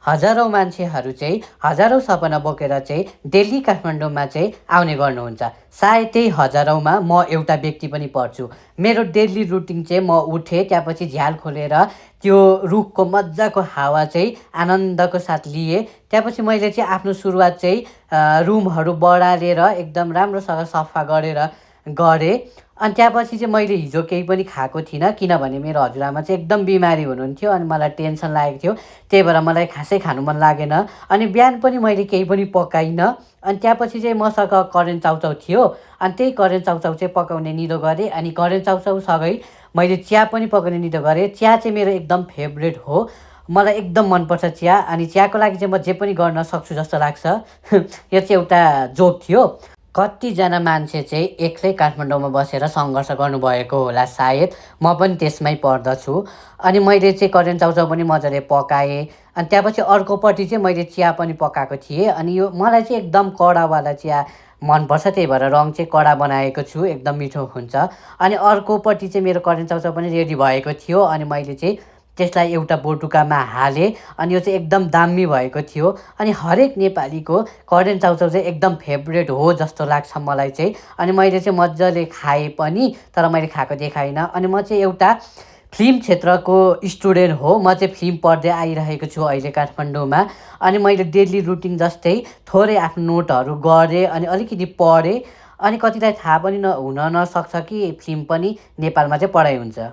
हजारौँ मान्छेहरू चाहिँ हजारौँ सपना बोकेर चाहिँ दिल्ली काठमाडौँमा चाहिँ आउने गर्नुहुन्छ। सायद त्यही हजारौँमा म एउटा व्यक्ति पनि पर्छु। मेरो डेली रुटिन चाहिँ म उठेँ, त्यहाँपछि झ्याल खोलेर त्यो रुखको मजाको हावा चाहिँ आनन्दको साथ लिएँ। त्यहाँपछि मैले चाहिँ आफ्नो सुरुवात चाहिँ रुमहरू बढारेर एकदम राम्रोसँग सफा गरेर गरेँ। अनि त्यहाँपछि चाहिँ मैले हिजो केही पनि खाएको थिइनँ, किनभने मेरो हजुरआमा चाहिँ एकदम बिमारी हुनुहुन्थ्यो अनि मलाई टेन्सन लागेको थियो। त्यही भएर मलाई खासै खानु मन लागेन। अनि बिहान पनि मैले केही पनि पकाइनँ। अनि त्यहाँपछि चाहिँ मसँग करेन्ट चाउचाउ थियो। अनि त्यही करेन्ट चाउचाउ चाहिँ पकाउने निधो गरेँ। अनि करेन्ट चाउचाउसँगै मैले चिया पनि पकाउने निधो गरेँ। चिया चाहिँ मेरो एकदम फेभरेट हो। मलाई एकदम मनपर्छ चिया। अनि चियाको लागि चाहिँ म जे पनि गर्न सक्छु जस्तो लाग्छ। यो चाहिँ एउटा जोक थियो। कतिजना मान्छे चाहिँ एक्लै काठमाडौँमा बसेर सङ्घर्ष गर्नुभएको होला सायद। म पनि त्यसमै पर्दछु। अनि मैले चाहिँ करेन्ट चाउचाउ पनि मजाले पकाएँ। अनि त्यहाँपछि अर्कोपट्टि चाहिँ मैले चिया पनि पकाएको थिएँ। अनि यो मलाई चाहिँ एकदम कडा चिया मनपर्छ, त्यही भएर रङ चाहिँ कडा बनाएको छु, एकदम मिठो हुन्छ। अनि अर्कोपट्टि चाहिँ मेरो करेन्ट चाउचाउ पनि रेडी भएको थियो। अनि मैले चाहिँ त्यसलाई एउटा बटुकामा हालेँ। अनि यो चाहिँ एकदम दामी भएको थियो। अनि हरेक नेपालीको करेन्ट चाउचाउ चाहिँ एकदम फेभरेट हो जस्तो लाग्छ मलाई चाहिँ। अनि मैले चाहिँ मजाले खाएँ पनि, तर मैले खाएको देखाइनँ। अनि म चाहिँ एउटा फिल्म क्षेत्रको स्टुडेन्ट हो। म चाहिँ फिल्म पढ्दै आइरहेको छु अहिले काठमाडौँमा। अनि मैले डेली रुटिन जस्तै थोरै आफ्नो नोटहरू गरेँ अनि अलिकति पढेँ। अनि कतिलाई थाहा पनि हुन नसक्छ कि फिल्म पनि नेपालमा चाहिँ पढाइ हुन्छ।